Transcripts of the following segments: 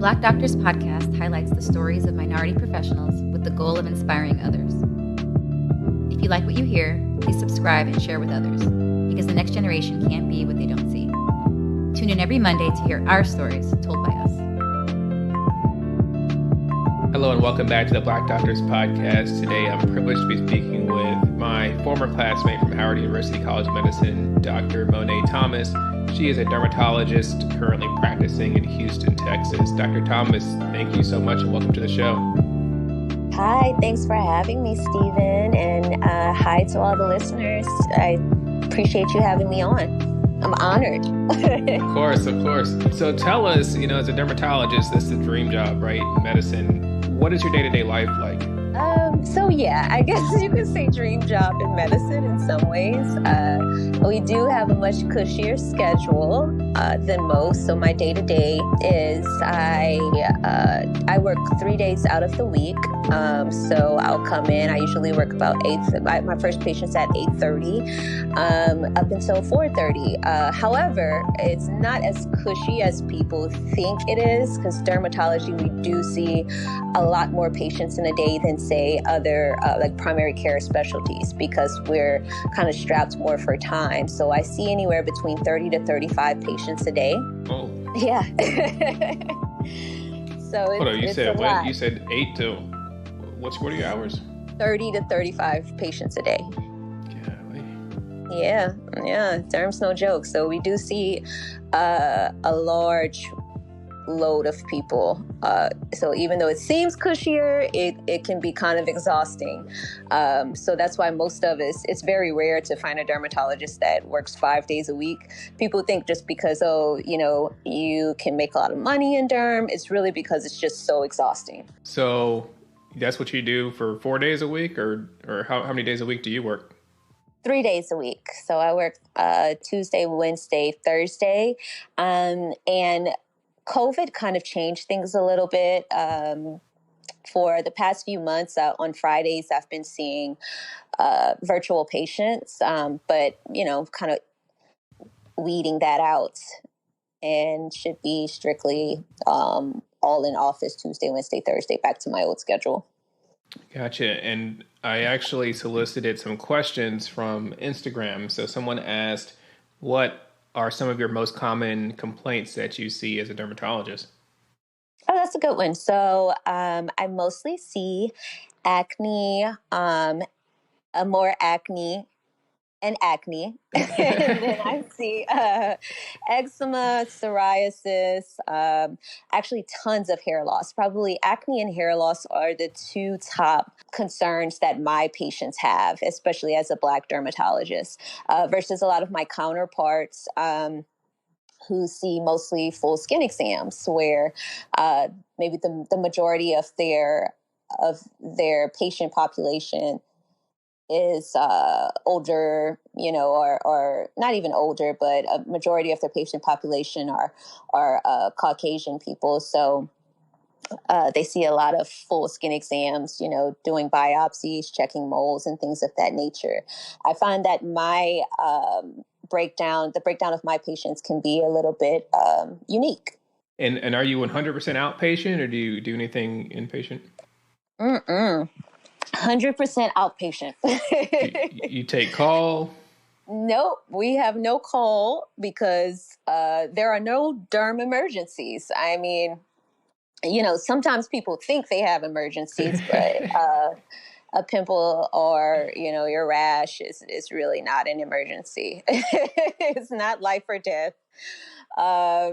Black Doctors podcast highlights the stories of minority professionals with the goal of inspiring others. If you like what you hear, please subscribe and share with others, because the next generation can't be what they don't see. Tune in every Monday to hear our stories told by us. Hello and welcome back to the Black Doctors podcast. Today I'm privileged to be speaking with my former classmate from Howard University College of Medicine, Dr. Moneé Thomas. She is a dermatologist currently practicing in Houston, Texas. Dr. Thomas, thank you so much and welcome to the show. Hi, thanks for having me, Stephen, and hi to all the listeners. I appreciate you having me on. I'm honored. Of course. So tell us, as a dermatologist, that's the dream job, right? Medicine. What is your day-to-day life like? I guess you could say dream job in medicine in some ways. We do have a much cushier schedule than most. So my day-to-day is I work 3 days out of the week. So I'll come in. I usually work about 8. My first patient's at 8:30 up until 4:30. However, it's not as cushy as people think it is, because dermatology, we do see a lot more patients in a day than, say, other like primary care specialties, because we're kind of strapped more for time. So I see anywhere between 30 to 35 patients a day. Oh. Yeah. So Hold on, you said what? You said 8 to what are your hours? 30 to 35 patients a day. Golly. Yeah. Derm's no joke. So we do see a large load of people. So even though it seems cushier, it can be kind of exhausting. So that's why most of us, it's very rare to find a dermatologist that works 5 days a week. People think just because, you can make a lot of money in derm, it's really because it's just so exhausting. So that's what you do for 4 days a week, or how many days a week do you work? 3 days a week. So I work Tuesday, Wednesday, Thursday, and COVID kind of changed things a little bit. For the past few months, on Fridays, I've been seeing virtual patients, but, kind of weeding that out, and should be strictly all in office Tuesday, Wednesday, Thursday, back to my old schedule. Gotcha. And I actually solicited some questions from Instagram. So someone asked, what are some of your most common complaints that you see as a dermatologist? Oh, that's a good one. So I mostly see acne, more acne and acne. And then I see eczema, psoriasis, actually tons of hair loss. Probably acne and hair loss are the two top concerns that my patients have, especially as a Black dermatologist, versus a lot of my counterparts who see mostly full skin exams, where maybe the majority of their patient population is older, or not even older, but a majority of their patient population are Caucasian people. So they see a lot of full skin exams, doing biopsies, checking moles, and things of that nature. I find that my the breakdown of my patients can be a little bit unique. And are you 100% outpatient, or do you do anything inpatient? 100% outpatient. you take call? Nope, we have no call, because there are no derm emergencies. I mean, sometimes people think they have emergencies, but a pimple or, your rash is really not an emergency. It's not life or death.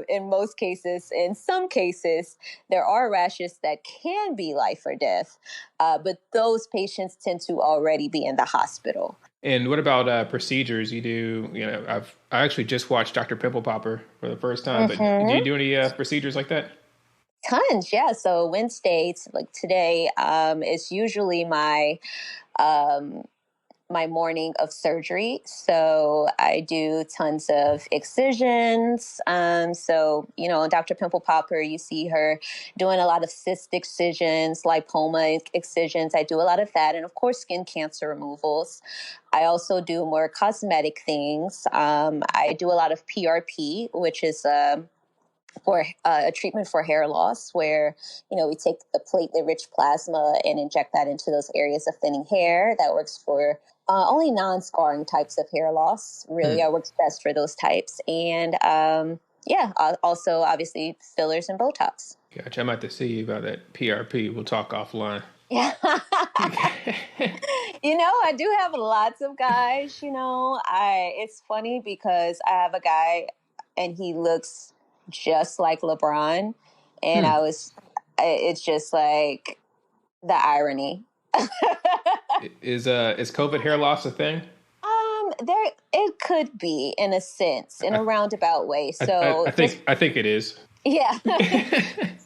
In most cases. In some cases, there are rashes that can be life or death, but those patients tend to already be in the hospital. And what about procedures you do? I actually just watched Dr. Pimple Popper for the first time, but do you do any procedures like that? Tons, yeah. So Wednesdays, like today, is usually my morning of surgery. So I do tons of excisions. Dr. Pimple Popper, you see her doing a lot of cyst excisions, lipoma excisions. I do a lot of that. And of course, skin cancer removals. I also do more cosmetic things. I do a lot of PRP, which is for a treatment for hair loss where, we take the platelet-rich plasma and inject that into those areas of thinning hair. That works for only non-scarring types of hair loss. Really, it works best for those types. And also obviously fillers and Botox. Gotcha. I might have to see you about that PRP. We'll talk offline. Yeah. I do have lots of guys, it's funny because I have a guy and he looks just like LeBron. And it's just like the irony. Is COVID hair loss a thing? It could be in a sense, in a roundabout way. So I think it is. Yeah.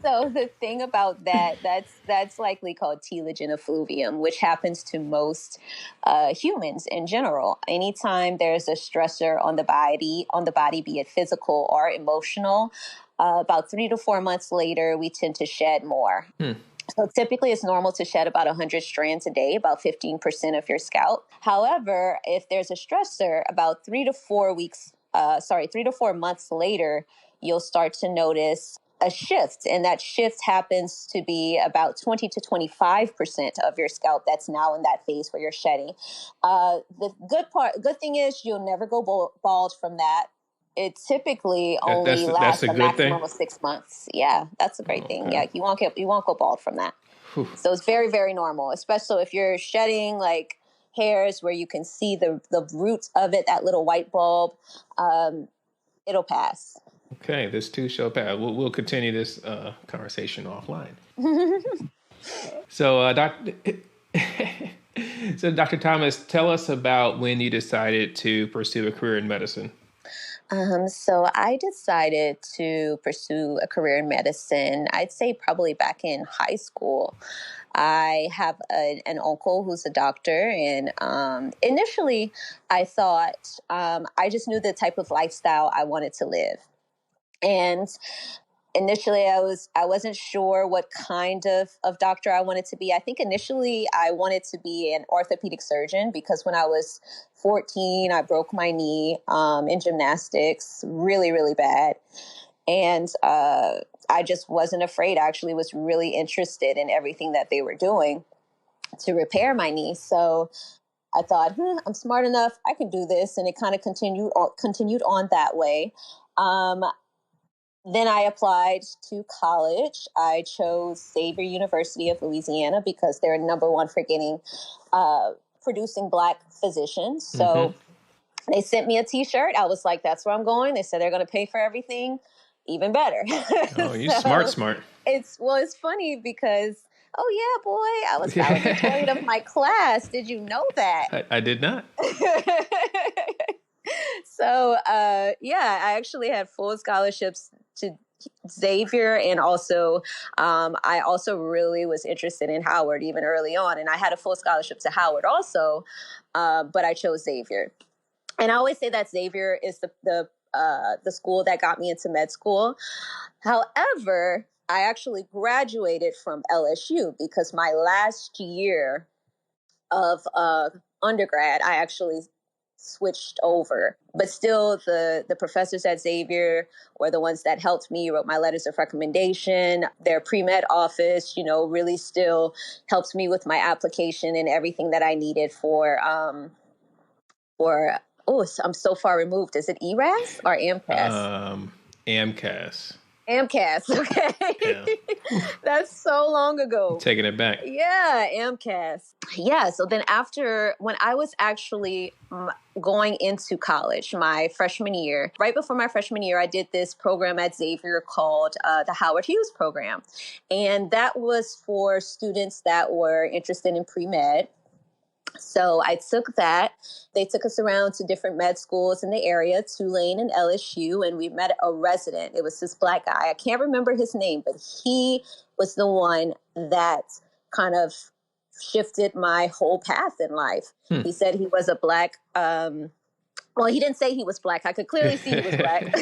So the thing about that's likely called telogen effluvium, which happens to most humans in general. Anytime there's a stressor on the body, be it physical or emotional, about 3 to 4 months later, we tend to shed more. So typically it's normal to shed about 100 strands a day, about 15% of your scalp. However, if there's a stressor, about 3 to 4 months later, you'll start to notice a shift. And that shift happens to be about 20 to 25% of your scalp that's now in that phase where you're shedding. The good thing is you'll never go bald from that. It typically only lasts a maximum of 6 months. Yeah, that's a great thing. Yeah, you won't go bald from that. Whew. So it's very, very normal, especially if you're shedding like hairs where you can see the roots of it, that little white bulb. It'll pass. Okay, this too shall pass. We'll continue this conversation offline. So, Dr. Thomas, tell us about when you decided to pursue a career in medicine. So I decided to pursue a career in medicine, I'd say probably back in high school. I have an uncle who's a doctor, and initially I thought I just knew the type of lifestyle I wanted to live. And initially I wasn't sure what kind of doctor I wanted to be. I think initially I wanted to be an orthopedic surgeon because when I was 14, I broke my knee in gymnastics really, really bad. And I just wasn't afraid. I actually was really interested in everything that they were doing to repair my knee. So I thought, I'm smart enough. I can do this. And it kind of continued on that way. Then I applied to college. I chose Xavier University of Louisiana because they're number one for producing Black physicians. So they sent me a T-shirt. I was like, that's where I'm going. They said they're going to pay for everything. Even better. Oh, you're smart. It's funny because, oh yeah, boy, I was valedictorian of my class. Did you know that? I did not. So, I actually had full scholarships to Xavier, and also I also really was interested in Howard even early on, and I had a full scholarship to Howard also, but I chose Xavier. And I always say that Xavier is the school that got me into med school. However, I actually graduated from LSU because my last year of undergrad, I actually switched over. But still, the professors at Xavier were the ones that helped me, wrote my letters of recommendation. Their pre-med office, really still helped me with my application and everything that I needed for I'm so far removed. Is it ERAS or AMCAS? AMCAS. AMCAS, okay. Yeah. That's so long ago. Taking it back. Yeah, AMCAS. Yeah, so then when I was actually going into college, my freshman year, right before my freshman year, I did this program at Xavier called the Howard Hughes program. And that was for students that were interested in pre-med. So I took that. They took us around to different med schools in the area, Tulane and LSU, and we met a resident. It was this Black guy. I can't remember his name, but he was the one that kind of shifted my whole path in life. He said he was a Black, well, he didn't say he was Black. I could clearly see he was Black.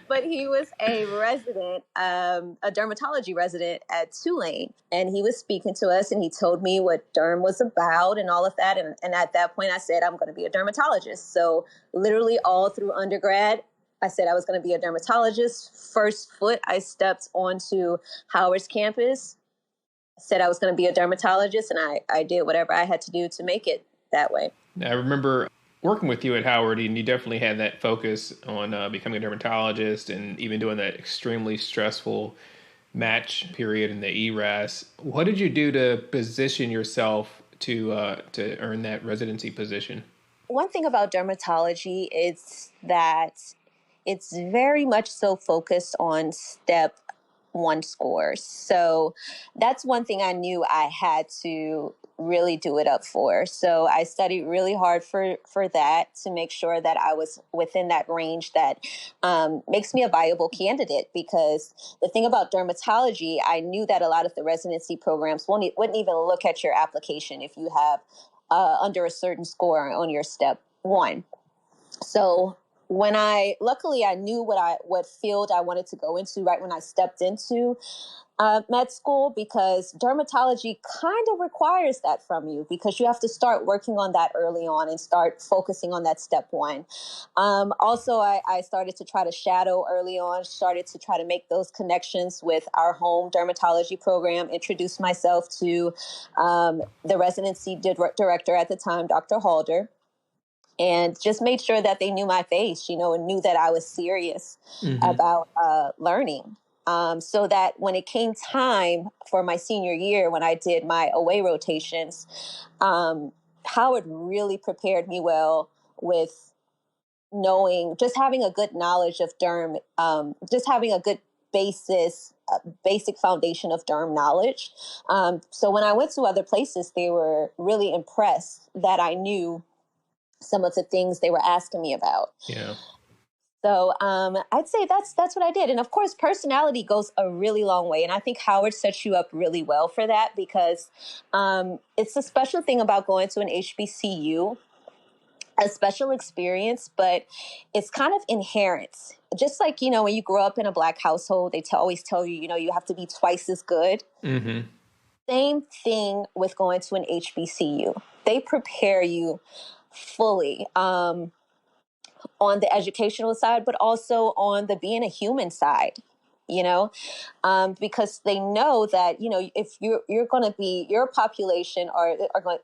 But he was a resident, a dermatology resident at Tulane. And he was speaking to us and he told me what derm was about and all of that. And at that point I said, I'm going to be a dermatologist. So literally all through undergrad, I said I was going to be a dermatologist. First foot I stepped onto Howard's campus, said I was going to be a dermatologist, and I did whatever I had to do to make it that way. I remember working with you at Howard, and you definitely had that focus on becoming a dermatologist and even doing that extremely stressful match period in the ERAS. What did you do to position yourself to earn that residency position? One thing about dermatology is that it's very much so focused on step one scores. So that's one thing I knew I had to really do it up for. So I studied really hard for that to make sure that I was within that range that makes me a viable candidate. Because the thing about dermatology, I knew that a lot of the residency programs wouldn't even look at your application if you have under a certain score on your step one. So luckily I knew what field I wanted to go into right when I stepped into med school, because dermatology kind of requires that from you, because you have to start working on that early on and start focusing on that step one. Also, I started to try to shadow early on, started to try to make those connections with our home dermatology program, introduce myself to the residency director at the time, Dr. Halder, and just made sure that they knew my face, and knew that I was serious about learning. So that when it came time for my senior year, when I did my away rotations, Howard really prepared me well with just having a good knowledge of derm, just having a good basic foundation of derm knowledge. So when I went to other places, they were really impressed that I knew some of the things they were asking me about. Yeah. So I'd say that's what I did. And of course, personality goes a really long way. And I think Howard sets you up really well for that, because it's a special thing about going to an HBCU, a special experience, but it's kind of inherent. Just like, when you grow up in a Black household, they always tell you, you have to be twice as good. Mm-hmm. Same thing with going to an HBCU. They prepare you fully on the educational side, but also on the being a human side, because they know that, if you're going to be, your population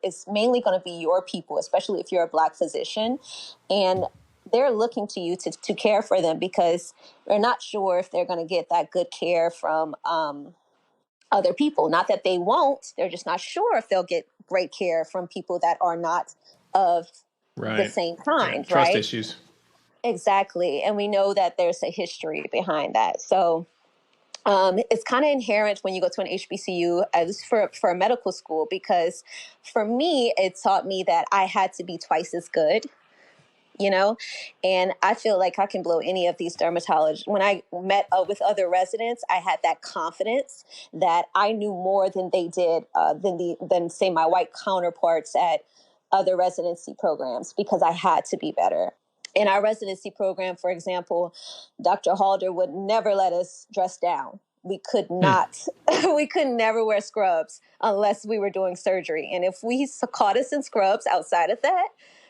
is mainly going to be your people, especially if you're a Black physician, and they're looking to you to care for them, because they're not sure if they're going to get that good care from other people. Not that they won't, they're just not sure if they'll get great care from people that are not of the same kind, Trust right? issues. Exactly. And we know that there's a history behind that. So it's kind of inherent when you go to an HBCU, as for a medical school, because for me, it taught me that I had to be twice as good, and I feel like I can blow any of these dermatologists. When I met with other residents, I had that confidence that I knew more than they did, than say my white counterparts at other residency programs, because I had to be better. In our residency program, for example, Dr. Halder would never let us dress down. We could not, we could never wear scrubs unless we were doing surgery. And if we caught us in scrubs outside of that,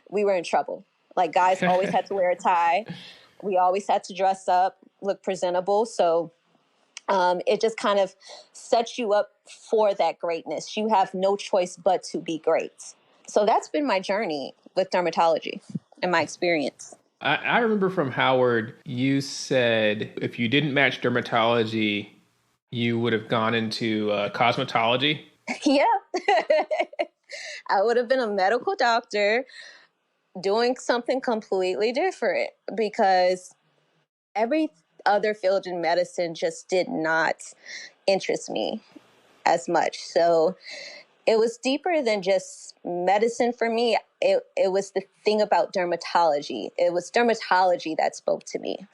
we were in trouble. Like, guys always had to wear a tie. We always had to dress up, look presentable. So it just kind of sets you up for that greatness. You have no choice but to be great. So that's been my journey with dermatology and my experience. I remember from Howard, you said if you didn't match dermatology, you would have gone into cosmetology. Yeah. I would have been a medical doctor doing something completely different, because every other field in medicine just did not interest me as much. So it was deeper than just medicine for me. It was the thing about dermatology. It was dermatology that spoke to me,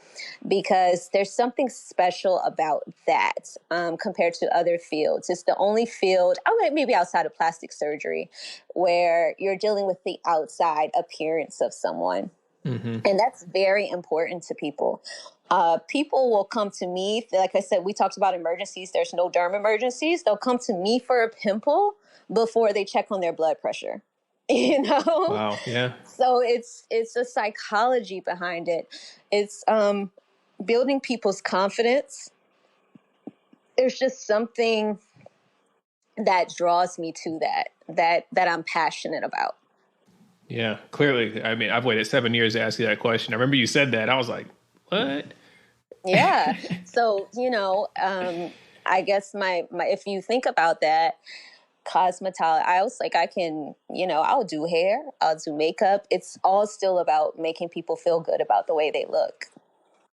because there's something special about that compared to other fields. It's the only field, maybe outside of plastic surgery, where you're dealing with the outside appearance of someone. Mm-hmm. And that's very important to people. People will come to me, like I said, we talked about emergencies. There's no derm emergencies. They'll come to me for a pimple before they check on their blood pressure. you know? Wow. Yeah. So it's a psychology behind it. It's building people's confidence. There's just something that draws me to that I'm passionate about. Yeah, clearly. I mean, I've waited 7 years to ask you that question. I remember you said that. I was like, what? Yeah. So, I guess my if you think about that, cosmetology, I was like, I can, I'll do hair, I'll do makeup. It's all still about making people feel good about the way they look.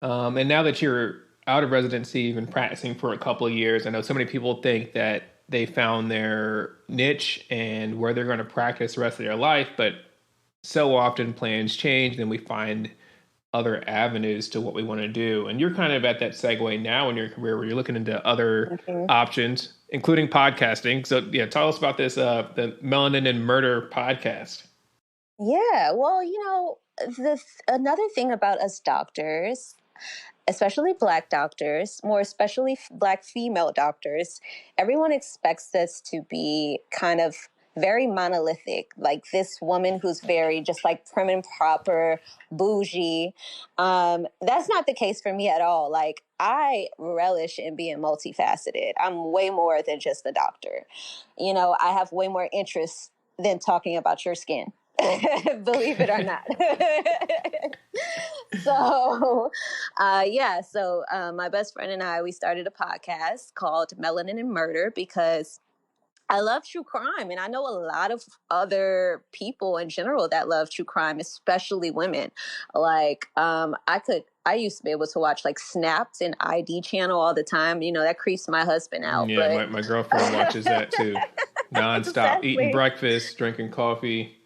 And now that you're out of residency, you've been practicing for a couple of years. I know so many people think that they found their niche and where they're going to practice the rest of their life, but so often plans change, and we find other avenues to what we want to do. And you're kind of at that segue now in your career where you're looking into other options, including podcasting. So yeah, tell us about this, the Melanin and Murder podcast. Yeah. Well, another thing about us doctors, especially Black doctors, more especially Black female doctors, everyone expects us to be kind of very monolithic, like this woman who's very just like prim and proper, bougie. That's not the case for me at all. Like, I relish in being multifaceted. I'm way more than just a doctor. I have way more interests than talking about your skin. Believe it or not. So my best friend and I, we started a podcast called Melanin and Murder because I love true crime. And I know a lot of other people in general that love true crime, especially women. Like, I used to be able to watch like Snapped and ID channel all the time. That creeps my husband out. Yeah, but... my girlfriend watches that too. Nonstop, Exactly. eating breakfast, drinking coffee.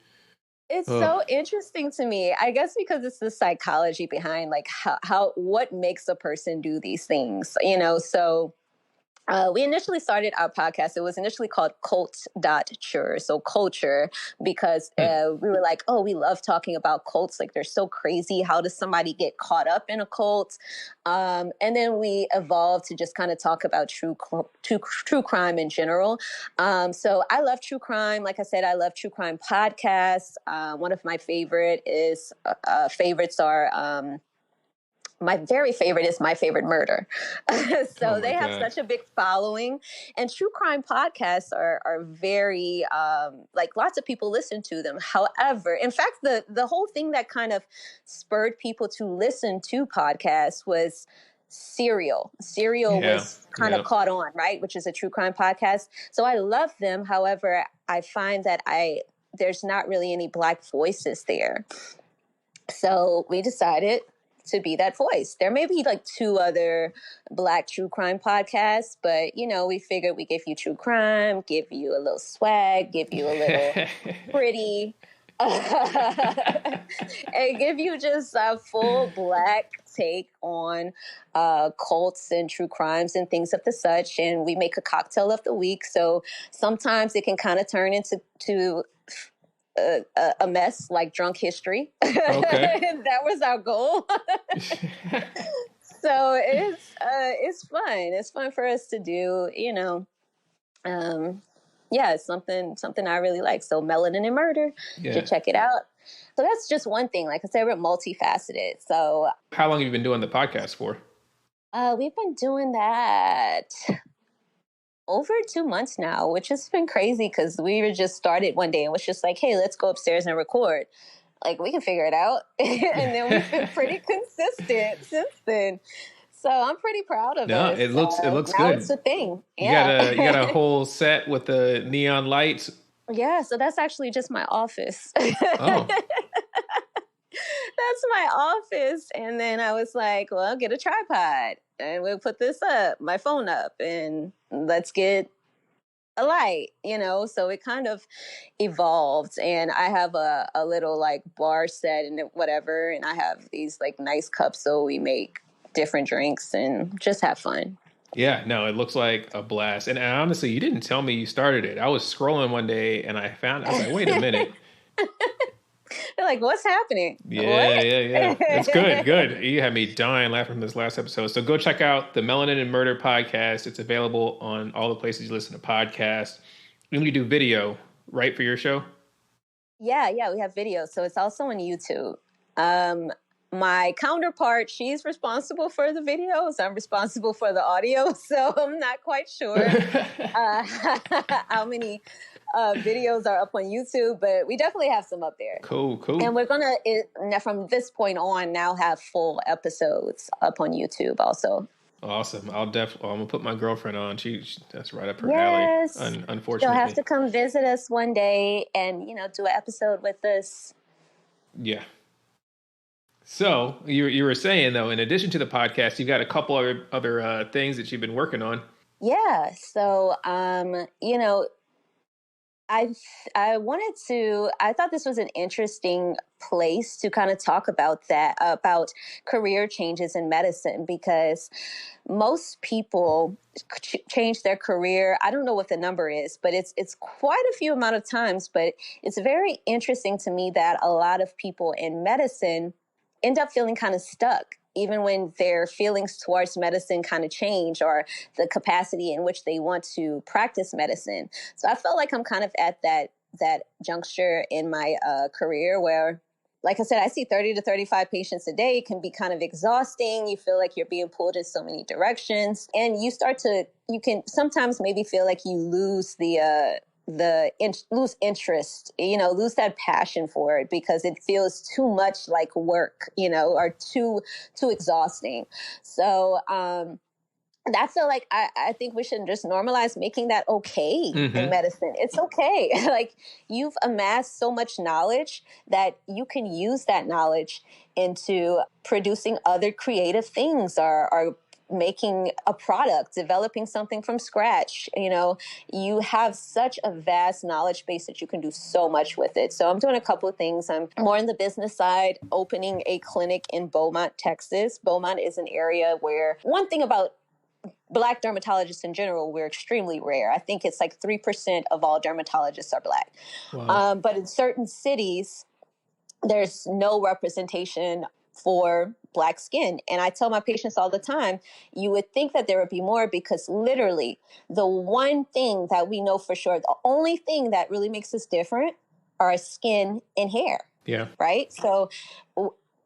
It's so interesting to me, I guess, because it's the psychology behind like what makes a person do these things, so we initially started our podcast. It was initially called Cult.Cure, so culture, because we were like, oh, we love talking about cults. Like, they're so crazy. How does somebody get caught up in a cult? And then we evolved to just kind of talk about true crime in general. So I love true crime. Like I said, I love true crime podcasts. One of my favorites are... my very favorite is My Favorite Murder. So they have such a big following, and true crime podcasts are very, like, lots of people listen to them. However, in fact, the whole thing that kind of spurred people to listen to podcasts was Serial. Serial was kind of caught on, right? Which is a true crime podcast. So I love them. However, I find that there's not really any Black voices there. So we decided to be that voice. There may be like 2 other Black true crime podcasts, but we figured we give you true crime, give you a little swag, give you a little pretty, and give you just a full Black take on cults and true crimes and things of the such. And we make a cocktail of the week. So sometimes it can kind of turn into a mess like drunk history. Okay. That was our goal. So it's fun. It's fun for us to do, it's something I really like. So Melanin and Murder, to check it out. So that's just one thing. Like I said, we're multifaceted. So how long have you been doing the podcast for? We've been doing that over 2 months now, which has been crazy because we were just started one day and was just like, hey, let's go upstairs and record. Like, we can figure it out. And then we've been pretty consistent since then. So I'm pretty proud of us. It looks now good. It's a thing. Yeah. You got a whole set with the neon lights. Yeah, so that's actually just my office. Oh. That's my office. And then I was like, well, get a tripod and we'll put my phone up, and let's get a light, so it kind of evolved. And I have a little like bar set and whatever, and I have these like nice cups, so we make different drinks and just have fun. Yeah, no, it looks like a blast. And honestly, you didn't tell me you started it. I was scrolling one day and I was like, wait a minute. They're like, what's happening? Yeah. It's good. You had me dying laughing from this last episode. So go check out the Melanin and Murder podcast. It's available on all the places you listen to podcasts. You do video, right, for your show? Yeah, we have videos. So it's also on YouTube. My counterpart, she's responsible for the videos. I'm responsible for the audio. So I'm not quite sure how many videos are up on YouTube, but we definitely have some up there. Cool. And we're going to, from this point on, now have full episodes up on YouTube also. Awesome. I'm gonna put my girlfriend on. That's right up her alley. Unfortunately, she'll have to come visit us one day and do an episode with us. Yeah. So you were saying though, in addition to the podcast, you've got a couple other things that you've been working on. Yeah. So I thought this was an interesting place to kind of talk about career changes in medicine, because most people change their career. I don't know what the number is, but it's quite a few amount of times, but it's very interesting to me that a lot of people in medicine end up feeling kind of stuck, even when their feelings towards medicine kind of change, or the capacity in which they want to practice medicine. So I felt like I'm kind of at that juncture in my career where, like I said, I see 30 to 35 patients a day. It can be kind of exhausting. You feel like you're being pulled in so many directions, and you can sometimes maybe feel like you lose lose interest, lose that passion for it, because it feels too much like work, or too exhausting. So, I feel like I think we should just normalize making that okay in medicine. It's okay. Like, you've amassed so much knowledge that you can use that knowledge into producing other creative things, or making a product, developing something from scratch. You have such a vast knowledge base that you can do so much with it. So I'm doing a couple of things. I'm more on the business side, opening a clinic in Beaumont, Texas. Beaumont is an area where, one thing about Black dermatologists in general, we're extremely rare. I think it's like 3% of all dermatologists are Black. Wow. But in certain cities, there's no representation for Black skin. And I tell my patients all the time, you would think that there would be more, because literally the one thing that we know for sure, the only thing that really makes us different, are our skin and hair. Yeah. Right? So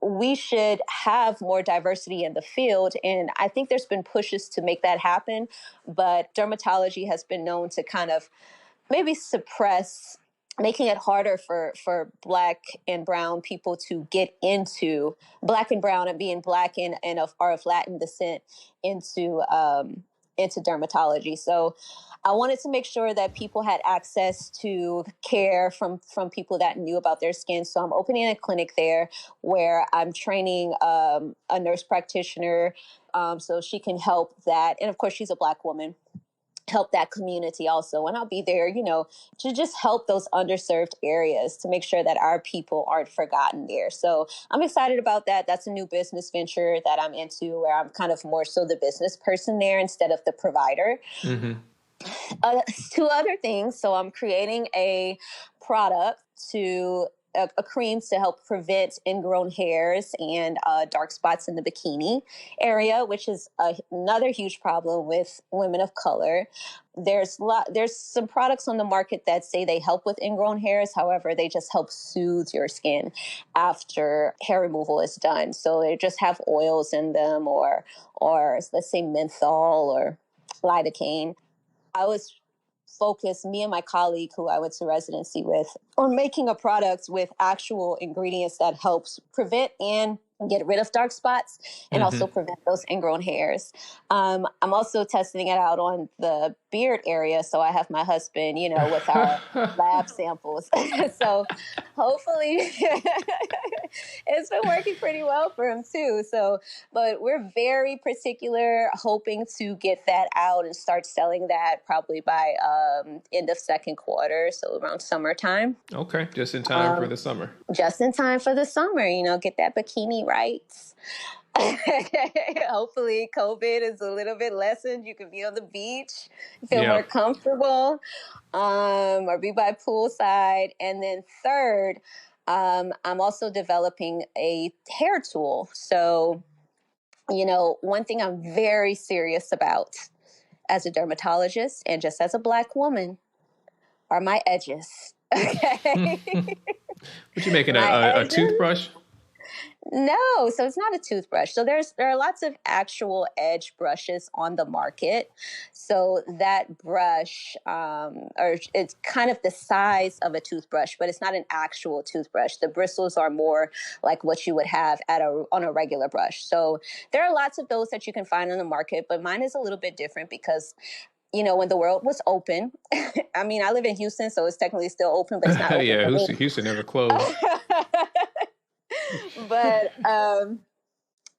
we should have more diversity in the field. And I think there's been pushes to make that happen. But dermatology has been known to kind of maybe suppress, making it harder for Black and brown people to get into, Black and brown and being Black and are of Latin descent, into dermatology. So I wanted to make sure that people had access to care from people that knew about their skin. So I'm opening a clinic there where I'm training a nurse practitioner, so she can help that. And of course, she's a Black woman. Help that community also. And I'll be there, to just help those underserved areas, to make sure that our people aren't forgotten there. So I'm excited about that. That's a new business venture that I'm into, where I'm kind of more so the business person there instead of the provider. Two other things. So I'm creating a product a creams to help prevent ingrown hairs and dark spots in the bikini area, which is another huge problem with women of color. There's some products on the market that say they help with ingrown hairs. However, they just help soothe your skin after hair removal is done. So they just have oils in them, or let's say menthol or lidocaine. I was focused, me and my colleague who I went to residency with, on making a product with actual ingredients that helps prevent and get rid of dark spots, and also prevent those ingrown hairs. I'm also testing it out on the beard area. So I have my husband, with our lab samples. So hopefully it's been working pretty well for him too. So, but we're very particular, hoping to get that out and start selling that probably by end of second quarter. So around summertime. Okay. Just in time for the summer. Just in time for the summer, get that bikini right. Hopefully COVID is a little bit lessened. You can be on the beach, feel more comfortable, or be by poolside. And then third, I'm also developing a hair tool. So, one thing I'm very serious about as a dermatologist and just as a Black woman are my edges. Okay. What you making, My a edges? toothbrush? No, so it's not a toothbrush. So there are lots of actual edge brushes on the market. So that brush, or it's kind of the size of a toothbrush, but it's not an actual toothbrush. The bristles are more like what you would have on a regular brush. So there are lots of those that you can find on the market, but mine is a little bit different because when the world was open, I mean, I live in Houston, so it's technically still open, but it's not open Yeah, for me. Houston never closed. But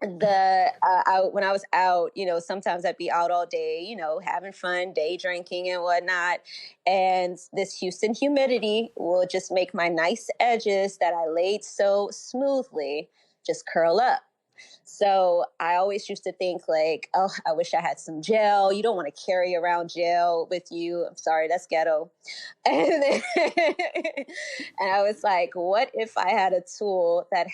when I was out, sometimes I'd be out all day, having fun, day drinking and whatnot. And this Houston humidity will just make my nice edges that I laid so smoothly just curl up. So I always used to think like, oh, I wish I had some gel. You don't want to carry around gel with you. I'm sorry, that's ghetto. And, then, and I was like, what if I had a tool that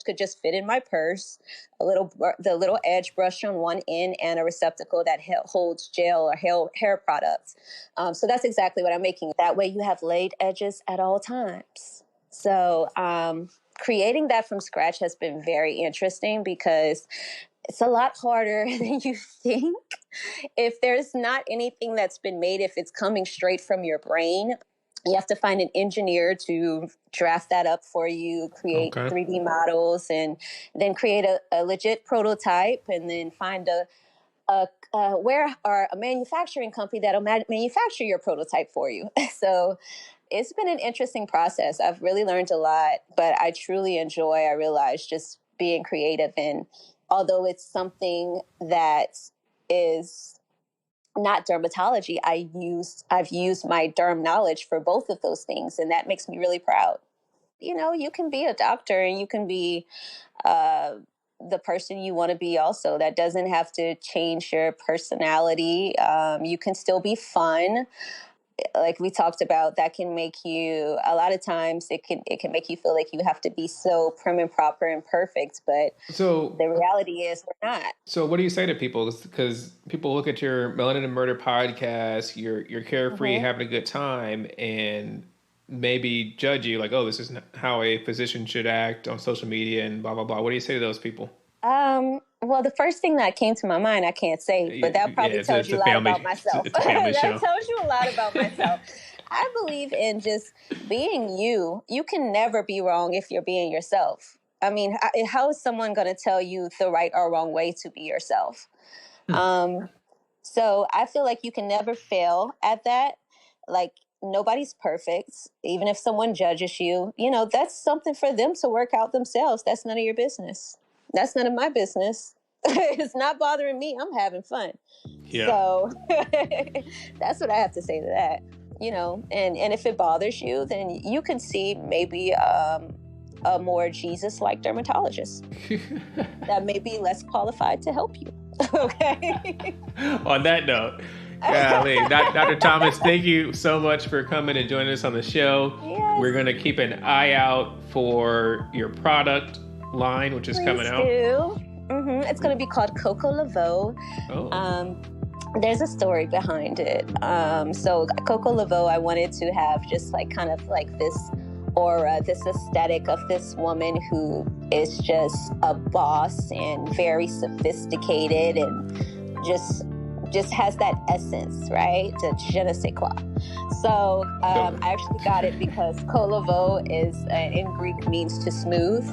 could just fit in my purse, the little edge brush on one end and a receptacle that holds gel or hair products. So that's exactly what I'm making. That way you have laid edges at all times. So creating that from scratch has been very interesting because it's a lot harder than you think. If there's not anything that's been made, if it's coming straight from your brain, you have to find an engineer to draft that up for you, create 3D models, and then create a legit prototype, and then find a manufacturing company that'll manufacture your prototype for you. So it's been an interesting process. I've really learned a lot, but I truly I realize just being creative. And although it's something that is not dermatology, I've used my derm knowledge for both of those things. And that makes me really proud. You can be a doctor and you can be the person you want to be also. That doesn't have to change your personality. You can still be fun. Like we talked about, that can make you, a lot of times it can make you feel like you have to be so prim and proper and perfect, but the reality is we're not. So what do you say to people? Because people look at your Melanin and Murder podcast, you're carefree, having a good time, and maybe judge you like, oh, this is how a physician should act on social media and blah, blah, blah. What do you say to those people? Well, the first thing that came to my mind, I can't say, but that probably tells you a lot about myself. It's a family show. That tells you a lot about myself. I believe in just being you. You can never be wrong if you're being yourself. I mean, how is someone going to tell you the right or wrong way to be yourself? So I feel like you can never fail at that. Like, nobody's perfect. Even if someone judges you, that's something for them to work out themselves. That's none of your business. That's none of my business. It's not bothering me. I'm having fun. Yeah. So that's what I have to say to that. And if it bothers you, then you can see maybe a more Jesus-like dermatologist that may be less qualified to help you. Okay. On that note, golly, Dr. Thomas, thank you so much for coming and joining us on the show. Yes. We're going to keep an eye out for your product line, which is coming out. It's going to be called Coco Laveau. There's a story behind it. So Coco Laveau, I wanted to have just like kind of like this aura, this aesthetic of this woman who is just a boss and very sophisticated and just has that essence, right? The je ne sais quoi. So I actually got it because Kolavou is in Greek means to smooth.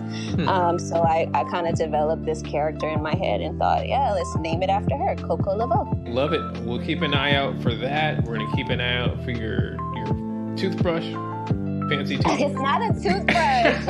So I kind of developed this character in my head and thought, yeah, let's name it after her, Coco Laveau. Love it. We'll keep an eye out for that. We're going to keep an eye out for your toothbrush. Fancy toothbrush. It's not a toothbrush.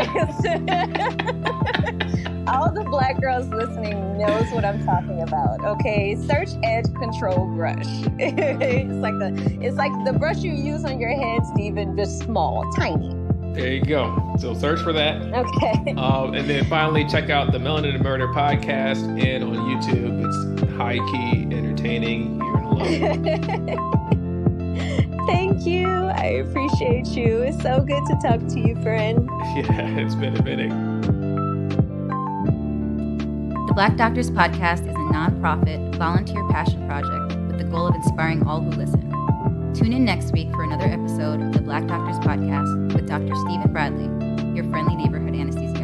All the Black girls listening knows what I'm talking about. Okay, search edge control brush. It's like the brush you use on your head, Stephen, just small, tiny. There you go. So search for that. Okay. And then finally, check out the Melanin and Murder podcast and on YouTube. It's high key entertaining. You're gonna love it. Thank you. I appreciate you. It's so good to talk to you, friend. Yeah, it's been a minute. The Black Doctors Podcast is a nonprofit, volunteer passion project with the goal of inspiring all who listen. Tune in next week for another episode of the Black Doctors Podcast with Dr. Stephen Bradley, your friendly neighborhood anesthesiologist.